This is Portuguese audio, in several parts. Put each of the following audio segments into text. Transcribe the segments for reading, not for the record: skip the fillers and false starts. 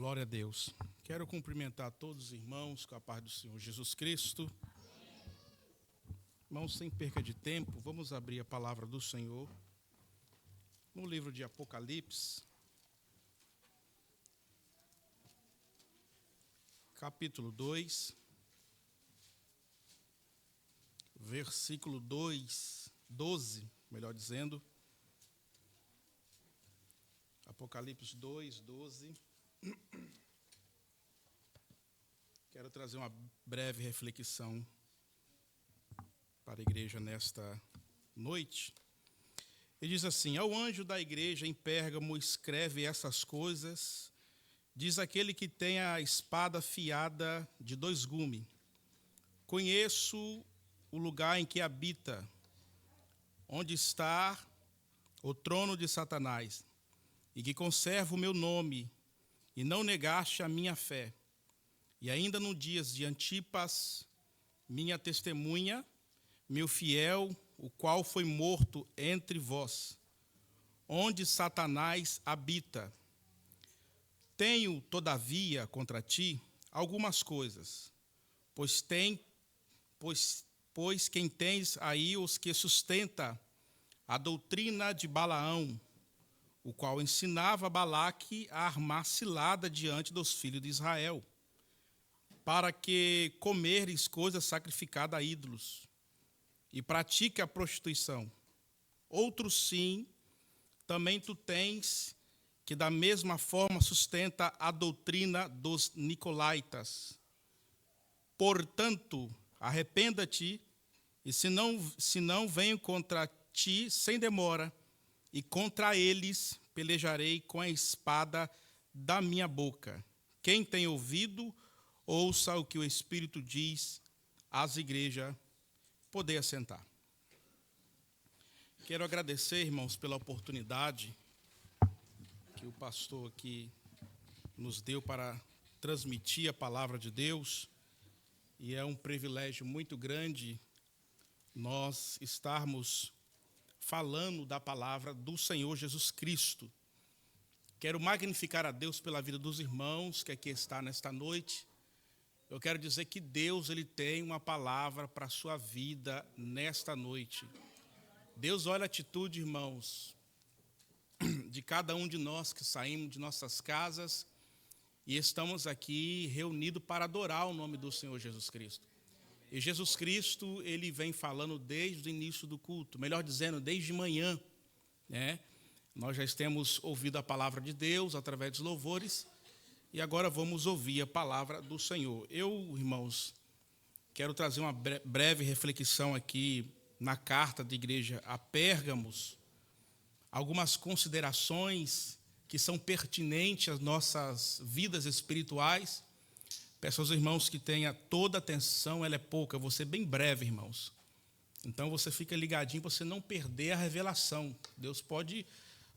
Glória a Deus. Quero cumprimentar todos os irmãos com a paz do Senhor Jesus Cristo. Irmãos, sem perca de tempo, vamos abrir a palavra do Senhor no livro de Apocalipse, capítulo 2, versículo 12, melhor dizendo. Apocalipse 2, 12. Quero trazer uma breve reflexão para a igreja nesta noite. Ele diz assim: ao anjo da igreja em Pérgamo escreve essas coisas, diz aquele que tem a espada afiada de dois gumes. Conheço o lugar em que habita, onde está o trono de Satanás, e que conserva o meu nome, e não negaste a minha fé. E ainda nos dias de Antipas, minha testemunha, meu fiel, o qual foi morto entre vós, onde Satanás habita. Tenho, todavia, contra ti algumas coisas, pois quem tens aí os que sustenta a doutrina de Balaão, o qual ensinava Balaque a armar cilada diante dos filhos de Israel, para que comeres coisas sacrificadas a ídolos, e pratique a prostituição. Outros sim, também tu tens, que da mesma forma sustenta a doutrina dos nicolaítas. Portanto, arrependa-te, e se não venho contra ti sem demora, e contra eles pelejarei com a espada da minha boca. Quem tem ouvido, ouça o que o Espírito diz às igrejas. Poder assentar. Quero agradecer, irmãos, pela oportunidade que o pastor aqui nos deu para transmitir a palavra de Deus. E é um privilégio muito grande nós estarmos falando da palavra do Senhor Jesus Cristo. Quero magnificar a Deus pela vida dos irmãos que aqui está nesta noite. Eu quero dizer que Deus ele tem uma palavra para a sua vida nesta noite. Deus olha a atitude, irmãos, de cada um de nós que saímos de nossas casas e estamos aqui reunidos para adorar o nome do Senhor Jesus Cristo. E Jesus Cristo, ele vem falando desde o início do culto, melhor dizendo, desde manhã, né? Nós já temos ouvido a palavra de Deus através dos louvores e agora vamos ouvir a palavra do Senhor. Eu, irmãos, quero trazer uma breve reflexão aqui na carta da igreja a Pérgamos, algumas considerações que são pertinentes às nossas vidas espirituais. Peço aos irmãos que tenham toda a atenção, ela é pouca, eu vou ser bem breve, irmãos. Então você fica ligadinho para você não perder a revelação. Deus pode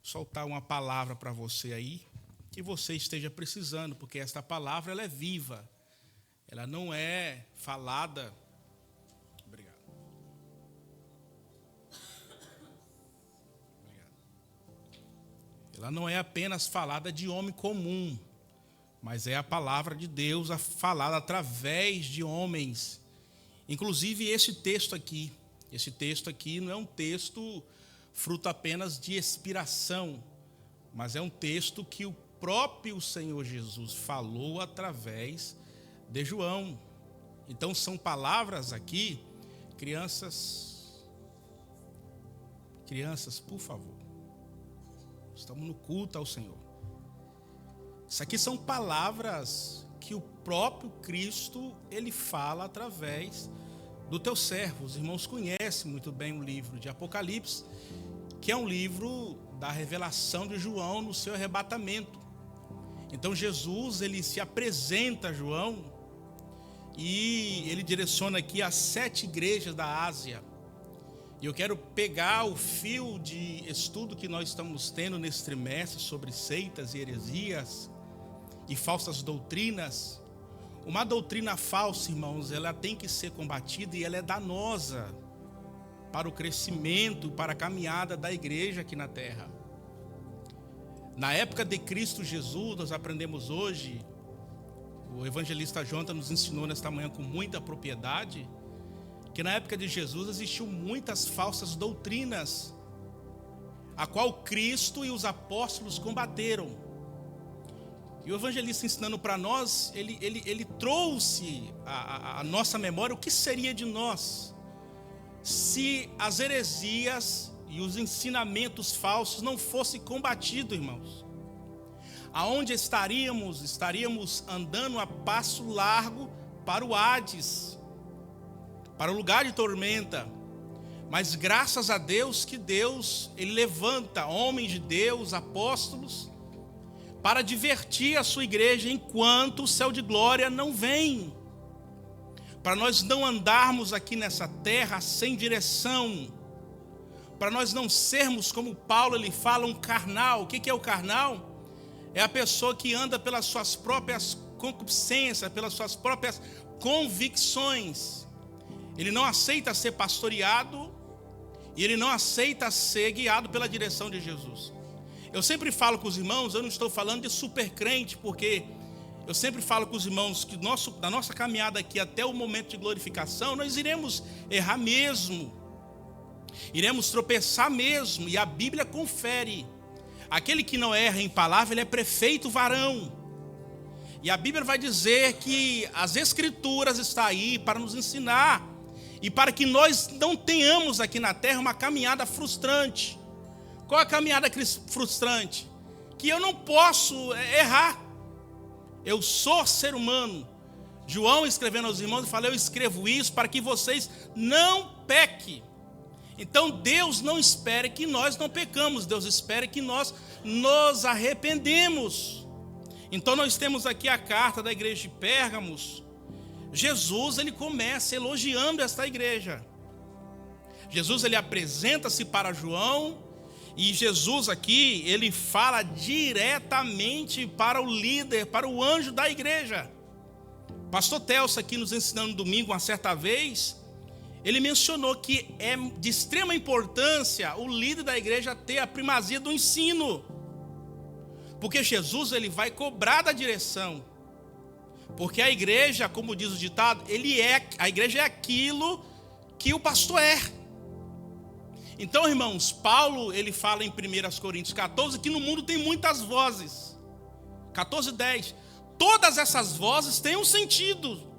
soltar uma palavra para você aí, que você esteja precisando, porque esta palavra ela é viva, ela não é falada. Obrigado. Ela não é apenas falada de homem comum, mas é a palavra de Deus falada através de homens. Inclusive esse texto aqui não é um texto fruto apenas de inspiração, mas é um texto que o próprio Senhor Jesus falou através de João. Então são palavras aqui, crianças, por favor, estamos no culto ao Senhor. Isso aqui são palavras que o próprio Cristo, ele fala através do teu servo. Os irmãos conhecem muito bem o livro de Apocalipse, que é um livro da revelação de João no seu arrebatamento. Então Jesus, ele se apresenta a João e ele direciona aqui as 7 igrejas da Ásia. E eu quero pegar o fio de estudo que nós estamos tendo nesse trimestre sobre seitas e heresias e falsas doutrinas. Uma doutrina falsa, irmãos, ela tem que ser combatida e ela é danosa para o crescimento, para a caminhada da igreja aqui na terra. Na época de Cristo Jesus, nós aprendemos hoje, o evangelista Jonathan nos ensinou nesta manhã com muita propriedade, que na época de Jesus existiam muitas falsas doutrinas, a qual Cristo e os apóstolos combateram. E o evangelista ensinando para nós, ele trouxe a nossa memória o que seria de nós se as heresias e os ensinamentos falsos não fossem combatidos, irmãos. Aonde estaríamos? Estaríamos andando a passo largo para o Hades, para o lugar de tormenta. Mas graças a Deus que Deus, Ele levanta homens de Deus, apóstolos, para divertir a sua igreja enquanto o céu de glória não vem. Para nós não andarmos aqui nessa terra sem direção. Para nós não sermos, como Paulo ele fala, um carnal. O que é o carnal? É a pessoa que anda pelas suas próprias concupiscências, pelas suas próprias convicções. Ele não aceita ser pastoreado e ele não aceita ser guiado pela direção de Jesus. Eu sempre falo com os irmãos, eu não estou falando de super crente, porque eu sempre falo com os irmãos que na nossa caminhada aqui até o momento de glorificação, nós iremos errar mesmo, iremos tropeçar mesmo, e a Bíblia confere. Aquele que não erra em palavra, ele é perfeito varão. E a Bíblia vai dizer que as Escrituras estão aí para nos ensinar, e para que nós não tenhamos aqui na terra uma caminhada frustrante. Qual é a caminhada frustrante? Que eu não posso errar. Eu sou ser humano. João escrevendo aos irmãos, fala: eu escrevo isso para que vocês não pequem. Então Deus não espera que nós não pecamos, Deus espera que nós nos arrependemos. Então nós temos aqui a carta da igreja de Pérgamos. Jesus ele começa elogiando esta igreja. Jesus ele apresenta-se para João, e Jesus aqui ele fala diretamente para o líder, para o anjo da igreja. Pastor Telso aqui nos ensinando no domingo, uma certa vez, ele mencionou que é de extrema importância o líder da igreja ter a primazia do ensino. Porque Jesus ele vai cobrar da direção. Porque a igreja, como diz o ditado, a igreja é aquilo que o pastor é. Então, irmãos, Paulo ele fala em 1 Coríntios 14 que no mundo tem muitas vozes. 14:10. Todas essas vozes têm um sentido.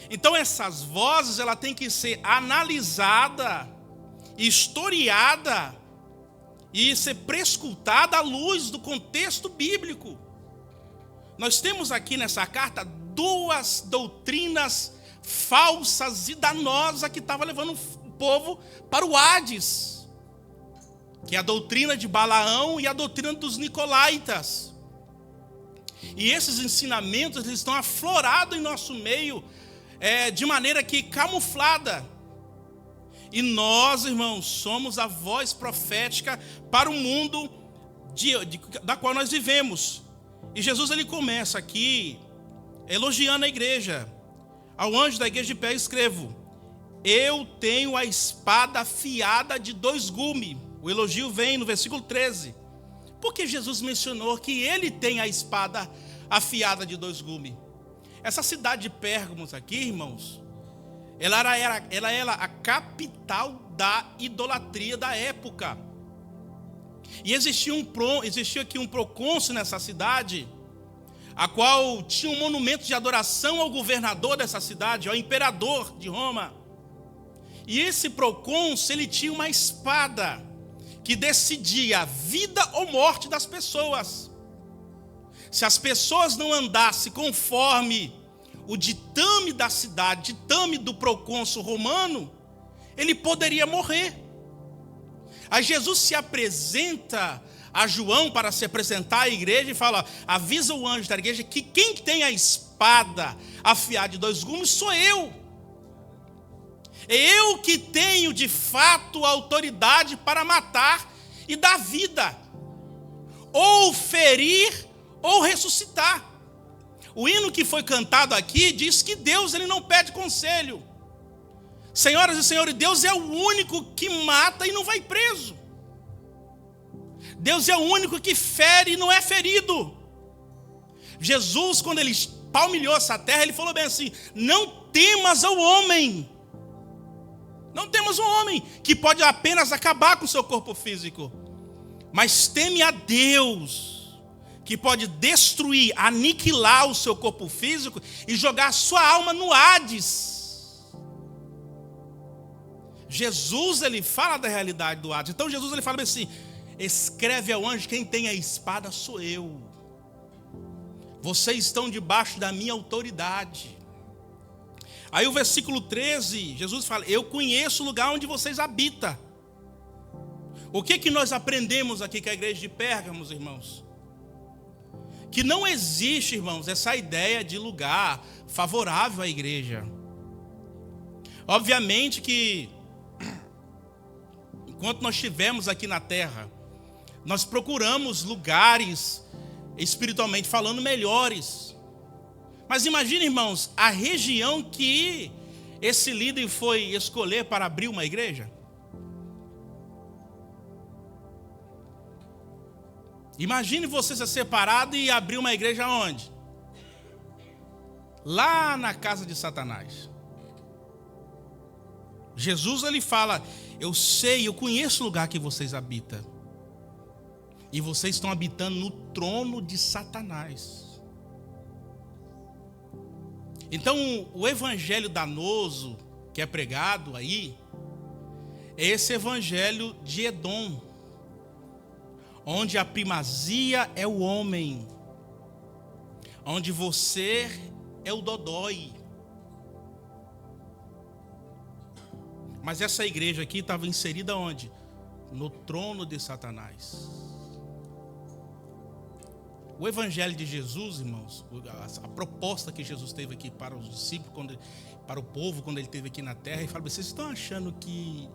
Então essas vozes ela tem que ser analisada, historiada e ser prescrutada à luz do contexto bíblico. Nós temos aqui nessa carta duas doutrinas falsas e danosas que estavam levando o povo para o Hades, que é a doutrina de Balaão e a doutrina dos Nicolaítas. E esses ensinamentos eles estão aflorados em nosso meio, de maneira que camuflada. E nós, irmãos, somos a voz profética para o mundo da qual nós vivemos. E Jesus ele começa aqui elogiando a igreja. Ao anjo da igreja de pé escrevo: eu tenho a espada afiada de 2 gumes. O elogio vem no versículo 13. Porque Jesus mencionou que ele tem a espada afiada de 2 gumes. Essa cidade de Pérgamos aqui, irmãos, ela era a capital da idolatria da época. E existia aqui um procônsul nessa cidade, a qual tinha um monumento de adoração ao governador dessa cidade, ao imperador de Roma. E esse procônsul, ele tinha uma espada que decidia a vida ou morte das pessoas. Se as pessoas não andassem conforme o ditame da cidade, ditame do procônsul romano, ele poderia morrer. Aí Jesus se apresenta a João para se apresentar à igreja e fala: avisa o anjo da igreja que quem tem a espada afiada de 2 gumes sou eu. É eu que tenho de fato autoridade para matar e dar vida, ou ferir ou ressuscitar. O hino que foi cantado aqui diz que Deus ele não pede conselho. Senhoras e senhores, Deus é o único que mata e não vai preso. Deus é o único que fere e não é ferido. Jesus, quando ele palmilhou essa terra, ele falou bem assim: não temas ao homem. Não temas um homem que pode apenas acabar com o seu corpo físico. Mas teme a Deus, que pode destruir, aniquilar o seu corpo físico e jogar a sua alma no Hades. Jesus, ele fala da realidade do Hades. Então Jesus, ele fala assim: escreve ao anjo, quem tem a espada sou eu. Vocês estão debaixo da minha autoridade. Aí o versículo 13, Jesus fala: eu conheço o lugar onde vocês habitam. O que nós aprendemos aqui com a igreja de Pérgamos, irmãos? Que não existe, irmãos, essa ideia de lugar favorável à igreja. Obviamente que, enquanto nós estivermos aqui na terra, nós procuramos lugares, espiritualmente falando, melhores. Mas imagine, irmãos, a região que esse líder foi escolher para abrir uma igreja. Imagine você ser separado e abrir uma igreja onde? Lá na casa de Satanás. Jesus, ele fala: eu sei, eu conheço o lugar que vocês habitam. E vocês estão habitando no trono de Satanás. Então, o evangelho danoso que é pregado aí é esse evangelho de Edom, onde a primazia é o homem, onde você é o dodói. Mas essa igreja aqui estava inserida onde? No trono de Satanás. O evangelho de Jesus, irmãos, a proposta que Jesus teve aqui para os discípulos, para o povo, quando ele esteve aqui na terra, ele fala: vocês estão achando que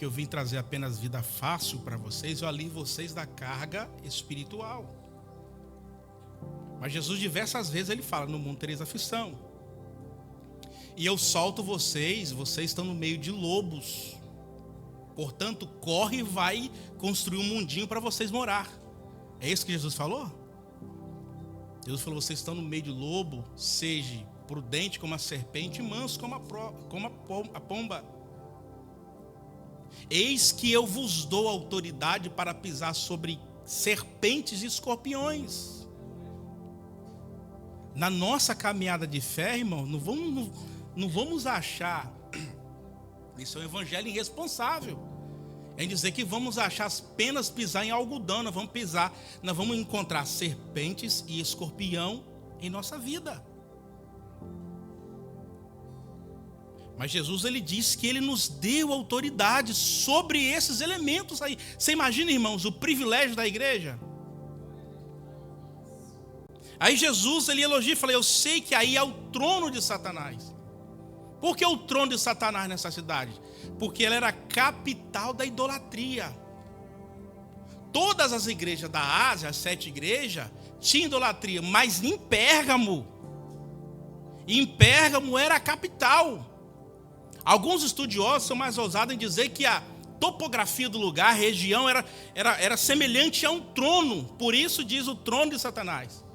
eu vim trazer apenas vida fácil para vocês? Eu alivio vocês da carga espiritual. Mas Jesus diversas vezes ele fala: no mundo tereis aflição. E eu solto vocês estão no meio de lobos. Portanto, corre e vai construir um mundinho para vocês morar. É isso que Jesus falou? Jesus falou: vocês estão no meio de lobo, seja prudente como a serpente e manso como a pomba. Eis que eu vos dou autoridade para pisar sobre serpentes e escorpiões. Na nossa caminhada de fé, irmão, não vamos achar, isso é um evangelho irresponsável, em dizer que vamos achar apenas pisar em algodão. Nós vamos encontrar serpentes e escorpião em nossa vida. Mas Jesus, ele disse que ele nos deu autoridade sobre esses elementos aí. Você imagina, irmãos, o privilégio da igreja? Aí Jesus, ele elogia e fala: eu sei que aí é o trono de Satanás. Por que o trono de Satanás nessa cidade? Porque ela era a capital da idolatria. Todas as igrejas da Ásia, as 7 igrejas, tinham idolatria, mas em Pérgamo era a capital. Alguns estudiosos são mais ousados em dizer que a topografia do lugar, a região, era semelhante a um trono. Por isso diz o trono de Satanás.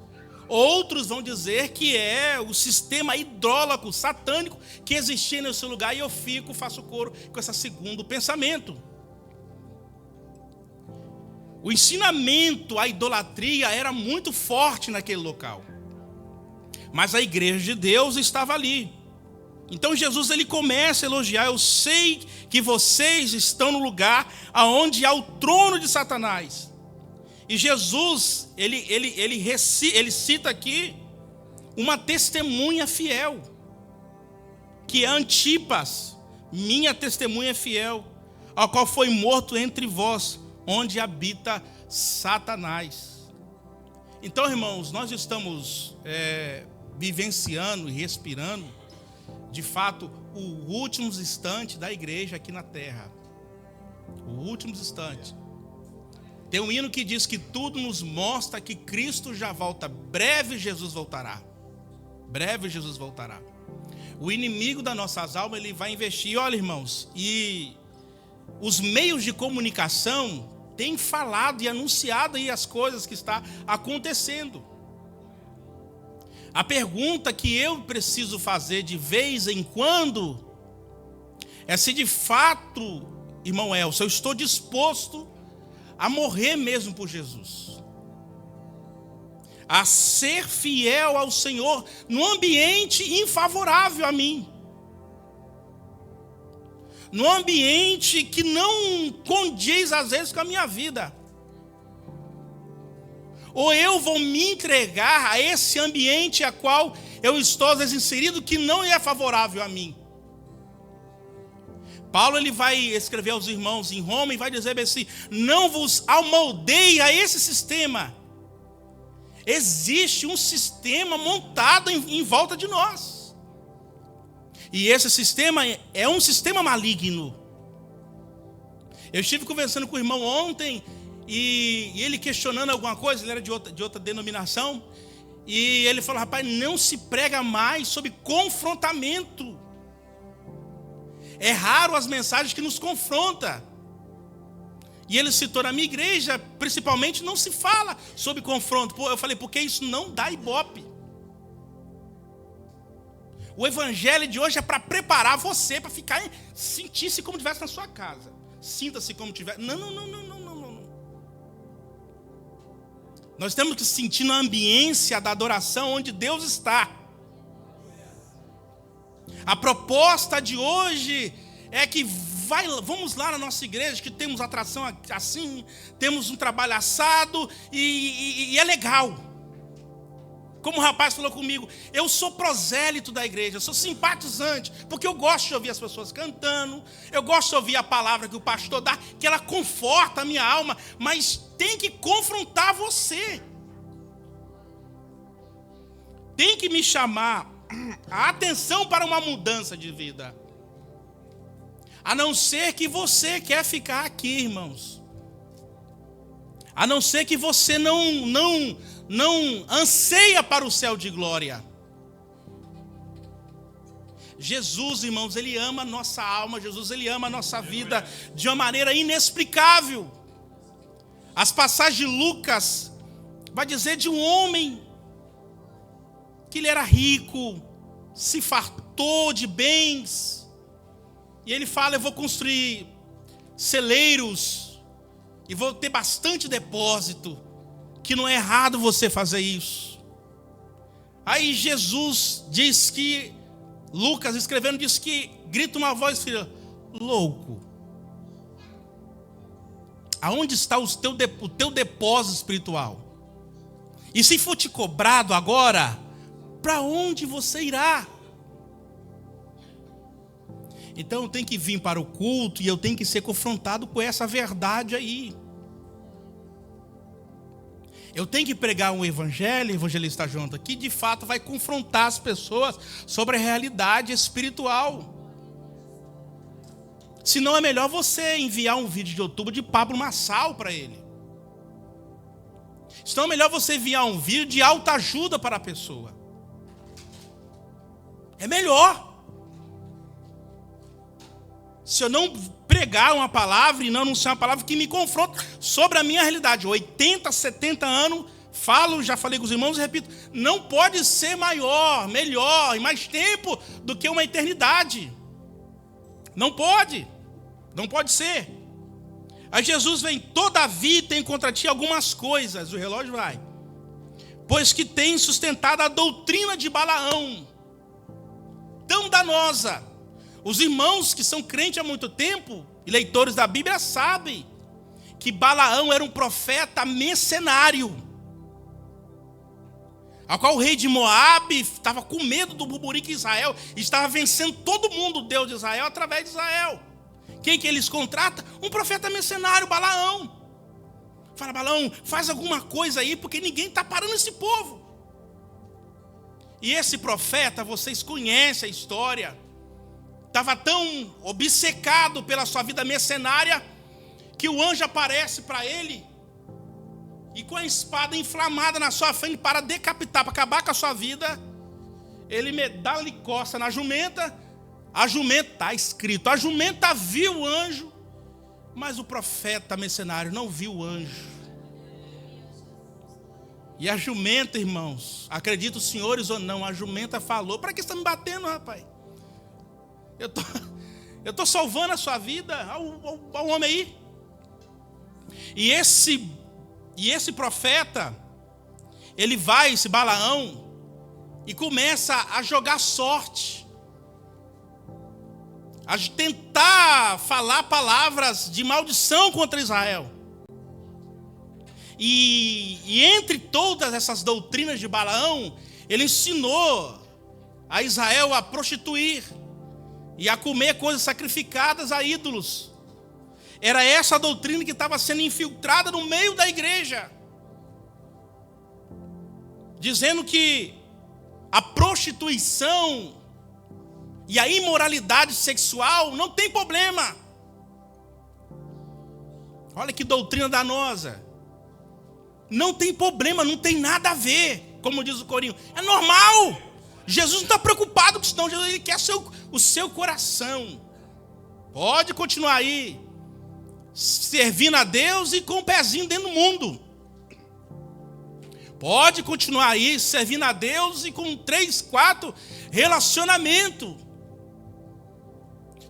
Outros vão dizer que é o sistema idólatra, satânico, que existia nesse lugar. E eu faço coro com esse segundo pensamento. O ensinamento, a idolatria era muito forte naquele local. Mas a igreja de Deus estava ali. Então Jesus, ele começa a elogiar: eu sei que vocês estão no lugar aonde há o trono de Satanás. E Jesus, ele cita aqui uma testemunha fiel, que é Antipas, minha testemunha fiel, ao qual foi morto entre vós, onde habita Satanás. Então, irmãos, nós estamos vivenciando e respirando, de fato, os últimos instantes da igreja aqui na terra. Os últimos instantes. Tem um hino que diz que tudo nos mostra que Cristo já volta. Breve Jesus voltará. Breve Jesus voltará. O inimigo das nossas almas, ele vai investir. Olha, irmãos, e os meios de comunicação, tem falado e anunciado aí as coisas que está acontecendo. A pergunta que eu preciso fazer de vez em quando é se de fato, irmão Elcio, eu estou disposto a morrer mesmo por Jesus, a ser fiel ao Senhor num ambiente infavorável a mim, num ambiente que não condiz às vezes com a minha vida. Ou eu vou me entregar a esse ambiente a qual eu estou às vezes inserido, que não é favorável a mim. Paulo ele vai escrever aos irmãos em Roma e vai dizer assim: não vos amoldeie a esse sistema. Existe um sistema montado em volta de nós. E esse sistema é um sistema maligno. Eu estive conversando com o irmão ontem, e ele questionando alguma coisa, ele era de outra denominação, e ele falou: rapaz, não se prega mais sobre confrontamento. É raro as mensagens que nos confrontam. E ele citou: na minha igreja, principalmente, não se fala sobre confronto. Eu falei: porque isso não dá ibope. O evangelho de hoje é para preparar você para ficar, sentir-se como estivesse na sua casa. Sinta-se como estiver. Não. Nós temos que sentir na ambiência da adoração onde Deus está. A proposta de hoje é que vamos lá na nossa igreja, que temos atração assim, temos um trabalho assado e é legal. Como o rapaz falou comigo, eu sou prosélito da igreja, eu sou simpatizante, porque eu gosto de ouvir as pessoas cantando, eu gosto de ouvir a palavra que o pastor dá, que ela conforta a minha alma, mas tem que confrontar você. Tem que me chamar a atenção para uma mudança de vida. A não ser que você quer ficar aqui, irmãos. A não ser que você não anseia para o céu de glória. Jesus, irmãos, Ele ama a nossa alma. Jesus, Ele ama a nossa vida de uma maneira inexplicável. As passagens de Lucas vai dizer de um homem que ele era rico, se fartou de bens, e ele fala: eu vou construir celeiros e vou ter bastante depósito, que não é errado você fazer isso. Aí Jesus diz que, Lucas escrevendo, diz que grita uma voz: filho, louco, aonde está o teu depósito espiritual? E se for te cobrado agora, para onde você irá? Então eu tenho que vir para o culto e eu tenho que ser confrontado com essa verdade aí. Eu tenho que pregar um evangelho, evangelista junto, que de fato vai confrontar as pessoas sobre a realidade espiritual. Senão é melhor você enviar um vídeo de YouTube de Pablo Marçal para ele. Senão é melhor você enviar um vídeo de autoajuda para a pessoa. É melhor. Se eu não pregar uma palavra e não anunciar uma palavra que me confronta sobre a minha realidade. 80, 70 anos, já falei com os irmãos e repito, não pode ser maior, melhor e mais tempo do que uma eternidade. Não pode ser. Aí Jesus vem: todavia tem contra ti algumas coisas, o relógio vai, pois que tem sustentado a doutrina de Balaão, tão danosa. Os irmãos que são crentes há muito tempo e leitores da Bíblia sabem que Balaão era um profeta mercenário, ao qual o rei de Moabe estava com medo do burburico de Israel e estava vencendo todo mundo, o Deus de Israel, através de Israel. Quem que eles contratam? Um profeta mercenário, Balaão. Fala: Balaão, faz alguma coisa aí, porque ninguém está parando esse povo. E esse profeta, vocês conhecem a história, estava tão obcecado pela sua vida mercenária, que o anjo aparece para ele, e com a espada inflamada na sua frente para decapitar, para acabar com a sua vida, ele dá-lhe costa na jumenta. A jumenta, está escrito, a jumenta viu o anjo Mas o profeta mercenário não viu o anjo. E a jumenta, irmãos, acredito os senhores ou não, a jumenta falou: para que você está me batendo, rapaz? Eu estou salvando a sua vida ao homem aí. E esse profeta, ele vai, esse Balaão, e começa a jogar sorte, a tentar falar palavras de maldição contra Israel. E entre todas essas doutrinas de Balaão, ele ensinou a Israel a prostituir e a comer coisas sacrificadas a ídolos. Era essa a doutrina que estava sendo infiltrada no meio da igreja, dizendo que a prostituição e a imoralidade sexual não tem problema. Olha que doutrina danosa. Não tem problema, não tem nada a ver, como diz o corinho. É normal. Jesus não está preocupado com isso, não. Jesus, ele quer o seu coração. Pode continuar aí, servindo a Deus e com o pezinho dentro do mundo. Pode continuar aí, servindo a Deus e com 3, 4 relacionamento.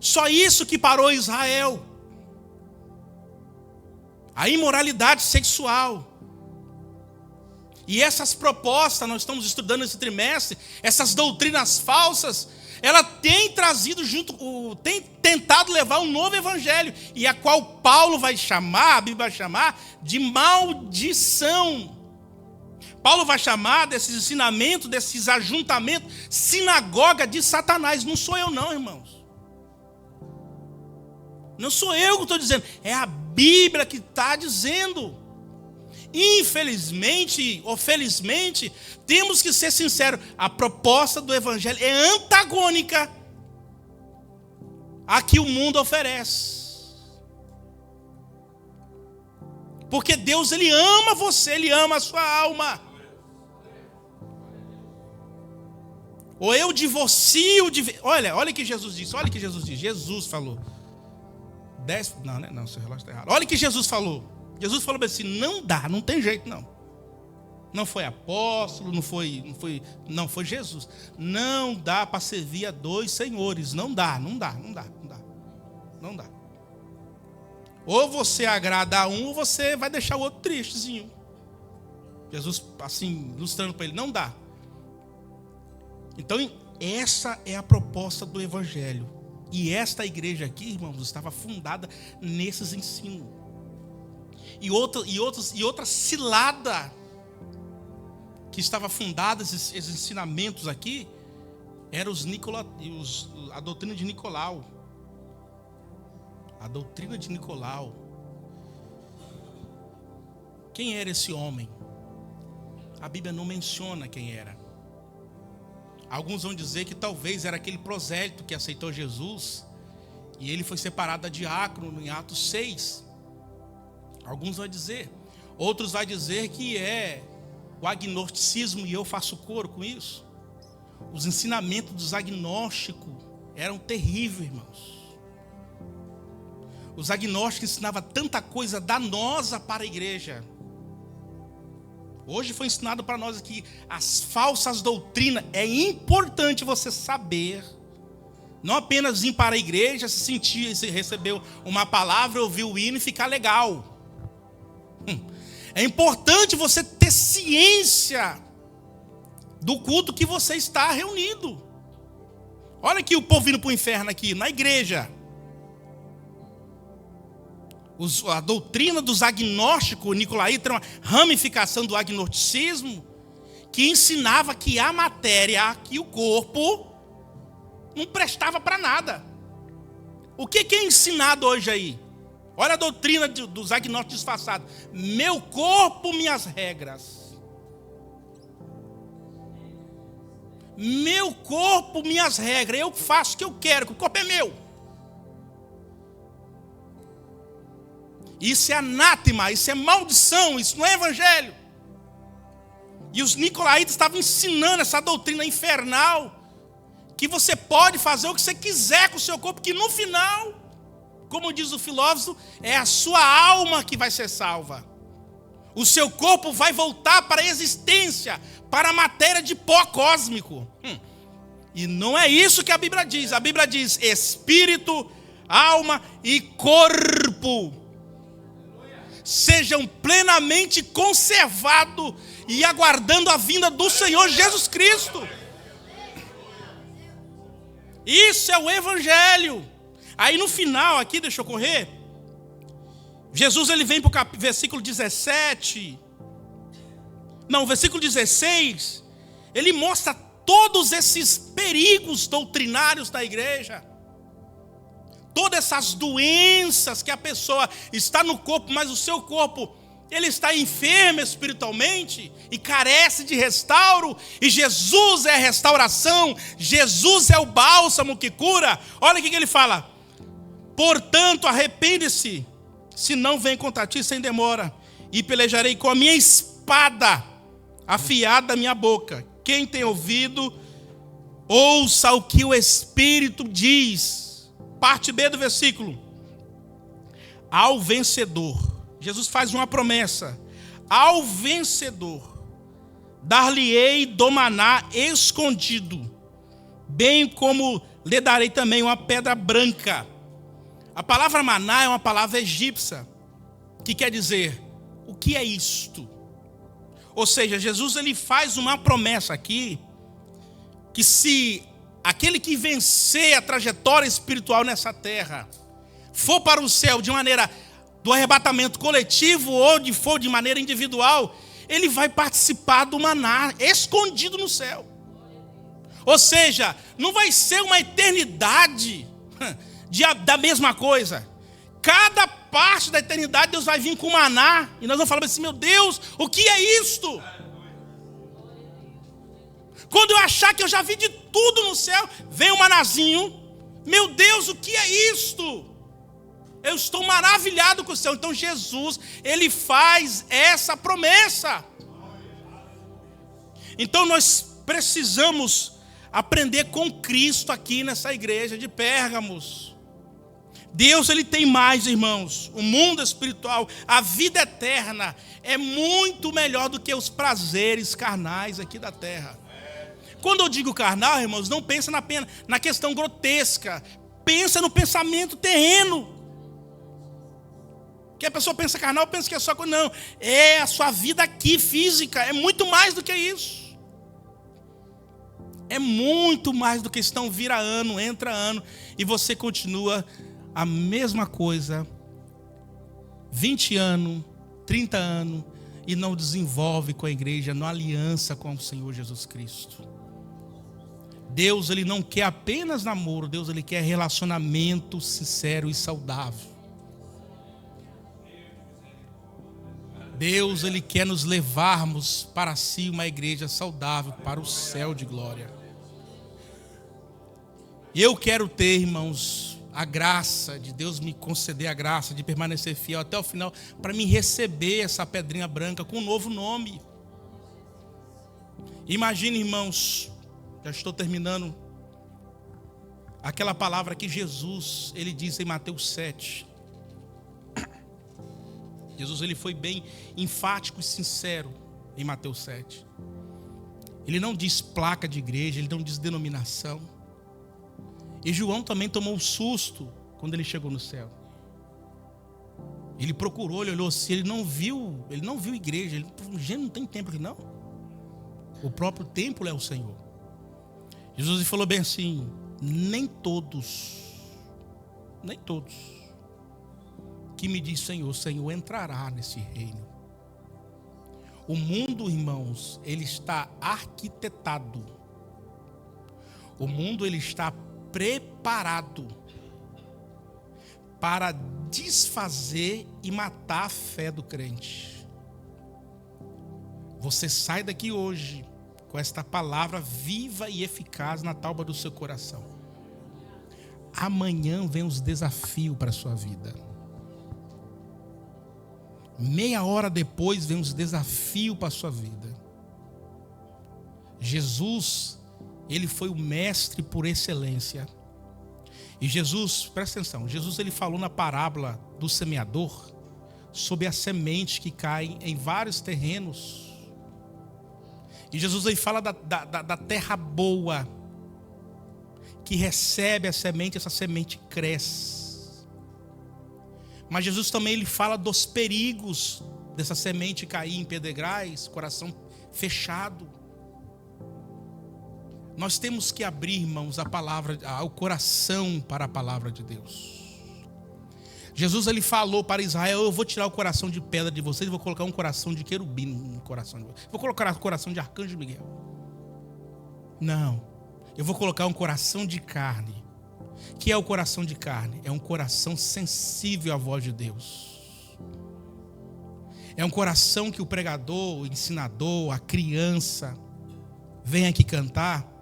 Só isso que parou Israel. A imoralidade sexual. E essas propostas, nós estamos estudando esse trimestre, essas doutrinas falsas, ela tem trazido tem tentado levar um novo evangelho, e a qual Paulo vai chamar, a Bíblia vai chamar de maldição. Paulo vai chamar desses ensinamentos, desses ajuntamentos, sinagoga de Satanás. Não sou eu não, irmãos. Não sou eu que estou dizendo, é a Bíblia que está dizendo. Infelizmente ou felizmente, temos que ser sinceros, a proposta do evangelho é antagônica à que o mundo oferece. Porque Deus, ele ama você, ele ama a sua alma. Ou eu divorcio olha o que Jesus disse, olha o que Jesus disse. Jesus falou. Não, seu relógio está errado. Olha o que Jesus falou. Jesus falou assim: não dá, não tem jeito não. Não foi apóstolo, não foi Jesus. Não dá para servir a 2 senhores. Não dá. Ou você agrada a um, ou você vai deixar o outro tristezinho. Jesus, assim, ilustrando para ele, não dá. Então, essa é a proposta do evangelho. E esta igreja aqui, irmãos, estava fundada nesses ensinos. E outra cilada que estava fundada, esses ensinamentos aqui, era a doutrina de Nicolau. A doutrina de Nicolau. Quem era esse homem? A Bíblia não menciona quem era. Alguns vão dizer que talvez era aquele prosélito que aceitou Jesus e ele foi separado a diácono em Atos 6. Alguns vão dizer. Outros vão dizer que é o agnosticismo, e eu faço coro com isso. Os ensinamentos dos agnósticos eram terríveis, irmãos. Os agnósticos ensinavam tanta coisa danosa para a igreja. Hoje foi ensinado para nós aqui as falsas doutrinas. É importante você saber. Não apenas vir para a igreja, se sentir, se receber uma palavra, ouvir o hino e ficar legal. É importante você ter ciência do culto que você está reunido. Olha aqui o povo indo para o inferno aqui, na igreja. A doutrina dos agnósticos, nicolaítas, era uma ramificação do agnosticismo, que ensinava que a matéria, que o corpo, não prestava para nada. O que é ensinado hoje aí? Olha a doutrina dos agnósticos disfarçados. Meu corpo, minhas regras. Meu corpo, minhas regras. Eu faço o que eu quero, que o corpo é meu. Isso é anátema, isso é maldição, isso não é evangelho. E os nicolaítas estavam ensinando essa doutrina infernal, que você pode fazer o que você quiser com o seu corpo, que no final Como diz o filósofo, é a sua alma que vai ser salva. O seu corpo vai voltar para a existência, para a matéria de pó cósmico. E não é isso que a Bíblia diz. A Bíblia diz espírito, alma e corpo sejam plenamente conservados e aguardando a vinda do Senhor Jesus Cristo. Isso é o Evangelho. Aí no final aqui, deixa eu correr, Jesus ele vem para o versículo 17, não, versículo 16, ele mostra todos esses perigos doutrinários da igreja, todas essas doenças que a pessoa está no corpo, mas o seu corpo, ele está enfermo espiritualmente e carece de restauro, e Jesus é a restauração, Jesus é o bálsamo que cura. Olha o que ele fala: portanto, arrepende-se, se não vem contra ti sem demora, e pelejarei com a minha espada afiada da minha boca. Quem tem ouvido, ouça o que o Espírito diz. Parte B do versículo. Ao vencedor, Jesus faz uma promessa: ao vencedor, dar-lhe-ei do maná escondido, bem como lhe darei também uma pedra branca. A palavra maná é uma palavra egípcia, que quer dizer, o que é isto? Ou seja, Jesus ele faz uma promessa aqui, que se aquele que vencer a trajetória espiritual nessa terra, for para o céu de maneira do arrebatamento coletivo ou for de maneira individual, ele vai participar do maná escondido no céu. Ou seja, não vai ser uma eternidade da mesma coisa. Cada parte da eternidade Deus vai vir com maná, e nós vamos falar assim: meu Deus, o que é isto? Quando eu achar que eu já vi de tudo no céu, vem um manazinho. Meu Deus, o que é isto? Eu estou maravilhado com o céu. Então Jesus, ele faz essa promessa. Então nós precisamos aprender com Cristo aqui nessa igreja de Pérgamos. Deus ele tem mais, irmãos. O mundo espiritual, a vida eterna é muito melhor do que os prazeres carnais aqui da terra. Quando eu digo carnal, irmãos, não pensa na questão grotesca. Pensa no pensamento terreno. Que a pessoa pensa carnal, pensa que é só... Não, é a sua vida aqui física. É muito mais do que isso. É muito mais do que isso. Vira ano, entra ano, e você continua a mesma coisa, 20 anos, 30 anos, e não desenvolve com a igreja, não aliança com o Senhor Jesus Cristo. Deus ele não quer apenas namoro, Deus ele quer relacionamento sincero e saudável. Deus ele quer nos levarmos para si uma igreja saudável, para o céu de glória. Eu quero ter, irmãos, a graça de Deus me conceder a graça de permanecer fiel até o final, para me receber essa pedrinha branca com um novo nome. Imagine, irmãos, já estou terminando, aquela palavra que Jesus, ele diz em Mateus 7. Jesus ele foi bem enfático e sincero em Mateus 7. Ele não diz placa de igreja, ele não diz denominação. E João também tomou um susto quando ele chegou no céu. Ele procurou, ele olhou assim, ele não viu igreja. Ele falou: gente, não tem templo aqui não. O próprio templo é o Senhor. Jesus falou bem assim: nem todos que me diz Senhor, Senhor, entrará nesse reino. O mundo, irmãos, ele está arquitetado. O mundo ele está preparado para desfazer e matar a fé do crente. Você sai daqui hoje com esta palavra viva e eficaz na tauba do seu coração. Amanhã vem os desafios para a sua vida. Meia hora depois vem os desafios para a sua vida. Jesus, ele foi o mestre por excelência. E Jesus, presta atenção, Jesus ele falou na parábola do semeador sobre a semente que cai em vários terrenos. E Jesus ele fala da terra boa, que recebe a semente, essa semente cresce. Mas Jesus também ele fala dos perigos dessa semente cair em pedregais, coração fechado. Nós temos que abrir, irmãos, a palavra, o coração para a palavra de Deus. Jesus ele falou para Israel: eu vou tirar o coração de pedra de vocês, vou colocar um coração de querubim no coração de vocês. Vou colocar o coração de arcanjo Miguel. Não, eu vou colocar um coração de carne. Que é o coração de carne? É um coração sensível à voz de Deus. É um coração que o pregador, o ensinador, a criança vem aqui cantar.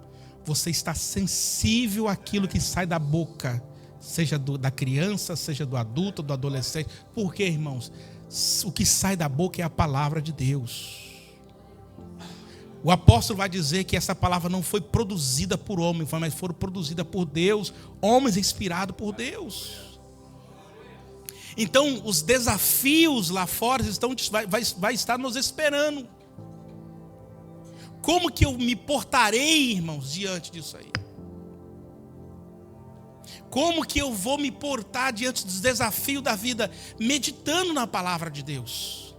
Você está sensível àquilo que sai da boca, seja da criança, seja do adulto, do adolescente. Por quê, irmãos? O que sai da boca é a palavra de Deus. O apóstolo vai dizer que essa palavra não foi produzida por homem, mas foi produzida por Deus, homens inspirados por Deus. Então, os desafios lá fora vai estar nos esperando. Como que eu me portarei, irmãos, diante disso aí? Como que eu vou me portar diante dos desafios da vida? Meditando na palavra de Deus.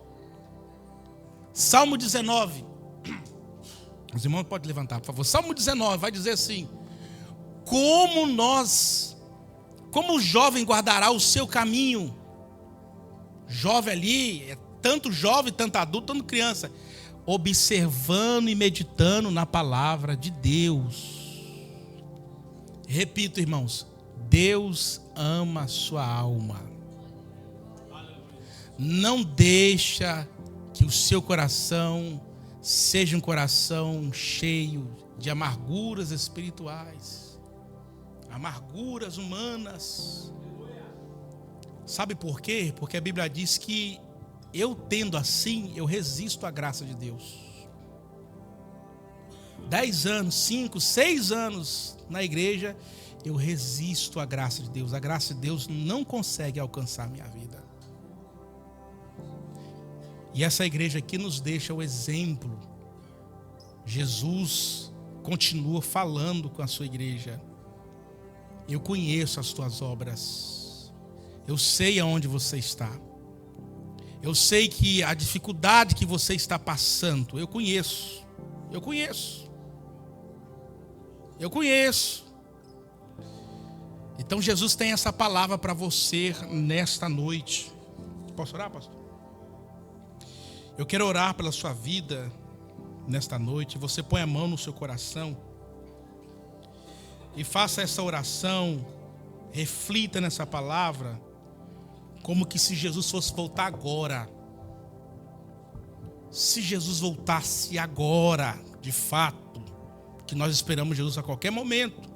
Salmo 19. Os irmãos podem levantar, por favor. Salmo 19 vai dizer assim: como o jovem guardará o seu caminho. Jovem ali, é tanto jovem, tanto adulto, tanto criança. Observando e meditando na palavra de Deus. Repito, irmãos, Deus ama a sua alma. Não deixa que o seu coração seja um coração cheio de amarguras espirituais, amarguras humanas. Sabe por quê? Porque a Bíblia diz que eu tendo assim, eu resisto à graça de Deus. 10 anos, 5, 6 anos na igreja, eu resisto à graça de Deus. A graça de Deus não consegue alcançar a minha vida. E essa igreja aqui nos deixa o exemplo. Jesus continua falando com a sua igreja: eu conheço as tuas obras, eu sei aonde você está, eu sei que a dificuldade que você está passando, eu conheço. Então Jesus tem essa palavra para você nesta noite. Posso orar, pastor? Eu quero orar pela sua vida nesta noite. Você põe a mão no seu coração e faça essa oração. Reflita nessa palavra, como que se Jesus fosse voltar agora. Se Jesus voltasse agora, de fato, que nós esperamos Jesus a qualquer momento,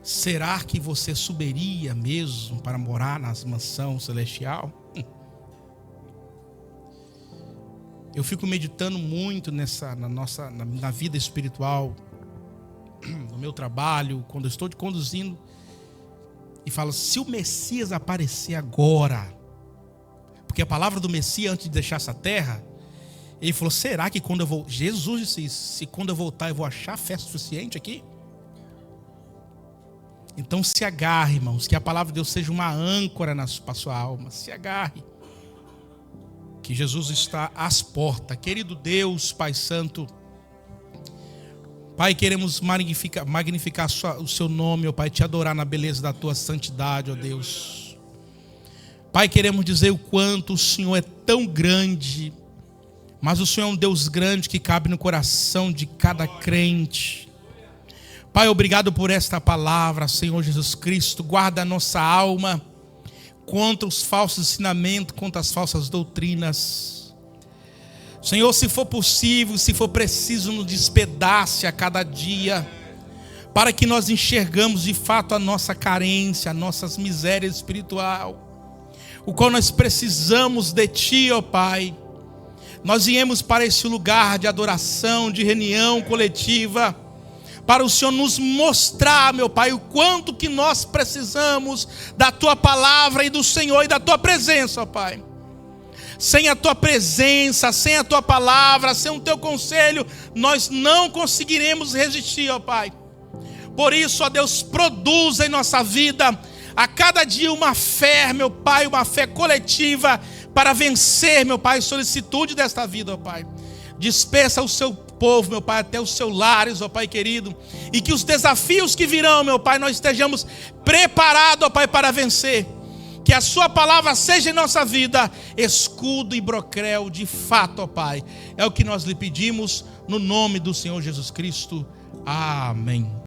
será que você subiria mesmo para morar nas mansões celestial? Eu fico meditando muito na vida espiritual, no meu trabalho, quando eu estou conduzindo, e falo: se o Messias aparecer agora, porque a palavra do Messias, antes de deixar essa terra, ele falou: será que quando eu vou, Jesus disse isso, se quando eu voltar eu vou achar fé suficiente aqui? Então se agarre, irmãos, que a palavra de Deus seja uma âncora para a sua alma. Se agarre, que Jesus está às portas. Querido Deus, Pai Santo, Pai, queremos magnificar o seu nome, ó Pai, te adorar na beleza da tua santidade, ó Deus. Pai, queremos dizer o quanto o Senhor é tão grande, mas o Senhor é um Deus grande que cabe no coração de cada crente. Pai, obrigado por esta palavra, Senhor Jesus Cristo. Guarda a nossa alma contra os falsos ensinamentos, contra as falsas doutrinas. Senhor, se for possível, se for preciso, nos despedace a cada dia, para que nós enxergamos de fato a nossa carência, as nossas misérias espiritual, o qual nós precisamos de Ti, ó Pai. Nós viemos para esse lugar de adoração, de reunião coletiva, para o Senhor nos mostrar, meu Pai, o quanto que nós precisamos da Tua palavra e do Senhor e da Tua presença, ó Pai. Sem a Tua presença, sem a Tua palavra, sem o Teu conselho, nós não conseguiremos resistir, ó Pai. Por isso, ó Deus, produza em nossa vida a cada dia uma fé, meu Pai, uma fé coletiva para vencer, meu Pai, a solicitude desta vida, ó Pai. Dispersa o Seu povo, meu Pai, até os seus lares, ó Pai querido, e que os desafios que virão, meu Pai, nós estejamos preparados, ó Pai, para vencer. Que a Sua palavra seja em nossa vida escudo e broquel de fato, ó Pai. É o que nós lhe pedimos no nome do Senhor Jesus Cristo. Amém.